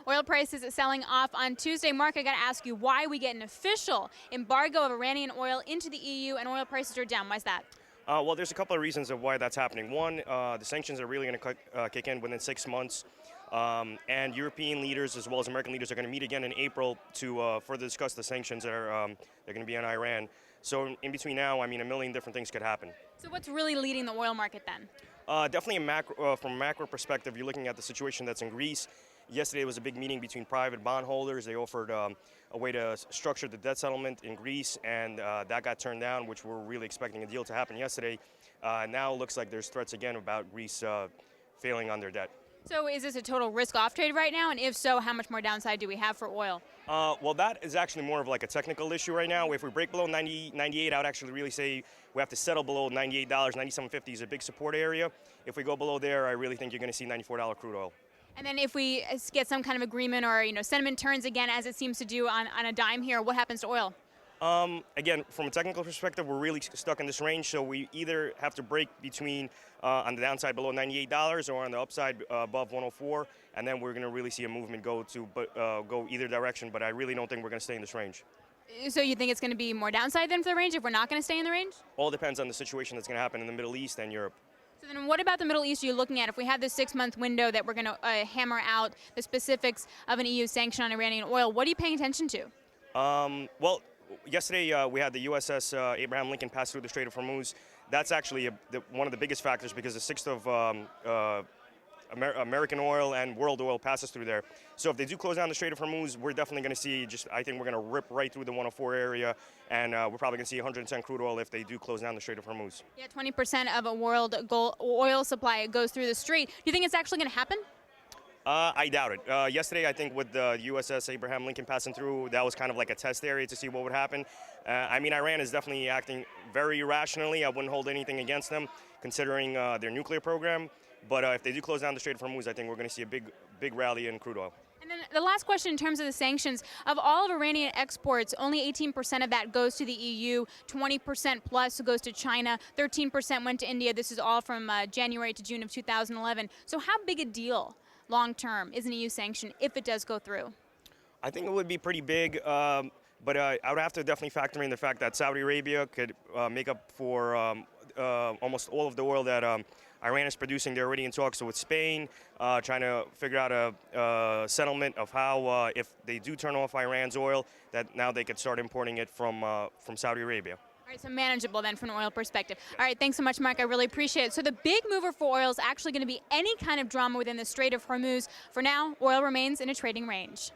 Oil prices selling off on Tuesday. Mark, I got to ask you why we get an official embargo of Iranian oil into the EU and oil prices are down. Why is that? Well, there's a couple of reasons of why that's happening. One, the sanctions are really going to kick in within 6 months. And European leaders as well as American leaders are going to meet again in April to further discuss the sanctions that are they're going to be on Iran. So in between now, I mean, a million different things could happen. So what's really leading the oil market then? Definitely from a macro perspective, you're looking at the situation that's in Greece. Yesterday was a big meeting between private bondholders. They offered a way to structure the debt settlement in Greece, and that got turned down, which we're really expecting a deal to happen yesterday. Now it looks like there's threats again about Greece failing on their debt. So is this a total risk-off trade right now? And if so, how much more downside do we have for oil? Well, that is actually more of like a technical issue right now. If we break below 98, I would actually really say we have to settle below $98. $97.50 is a big support area. If we go below there, I really think you're going to see $94 crude oil. And then if we get some kind of agreement or sentiment turns again, as it seems to do on a dime here, what happens to oil? Again, from a technical perspective, we're really stuck in this range, so we either have to break between on the downside below $98 or on the upside above 104, and then we're going to really see a movement go either direction, but I really don't think we're going to stay in this range. So you think it's going to be more downside then for the range if we're not going to stay in the range? All depends on the situation that's going to happen in the Middle East and Europe. So then what about the Middle East you're looking at? If we have this 6-month window that we're going to hammer out the specifics of an EU sanction on Iranian oil, what are you paying attention to? Well, yesterday we had the USS Abraham Lincoln pass through the Strait of Hormuz. That's actually one of the biggest factors because a sixth of American oil and world oil passes through there. So if they do close down the Strait of Hormuz, we're definitely going to see I think we're going to rip right through the 104 area, and we're probably going to see 110 crude oil if they do close down the Strait of Hormuz. Yeah, 20% of a world oil supply goes through the strait. Do you think it's actually going to happen? I doubt it. Yesterday, I think with the USS Abraham Lincoln passing through, that was kind of like a test area to see what would happen. I mean, Iran is definitely acting very irrationally. I wouldn't hold anything against them, considering their nuclear program. But if they do close down the Strait of Hormuz, I think we're going to see a big rally in crude oil. And then the last question in terms of the sanctions, of all of Iranian exports, only 18% of that goes to the EU, 20% plus goes to China, 13% went to India. This is all from January to June of 2011. So how big a deal long term is an EU sanction if it does go through? I think it would be pretty big, but I would have to definitely factor in the fact that Saudi Arabia could make up for almost all of the oil that Iran is producing. They're already in talks with Spain, trying to figure out a settlement of how, if they do turn off Iran's oil, that now they could start importing it from Saudi Arabia. All right, so manageable then from an oil perspective. All right, thanks so much, Mark. I really appreciate it. So the big mover for oil is actually going to be any kind of drama within the Strait of Hormuz. For now, oil remains in a trading range.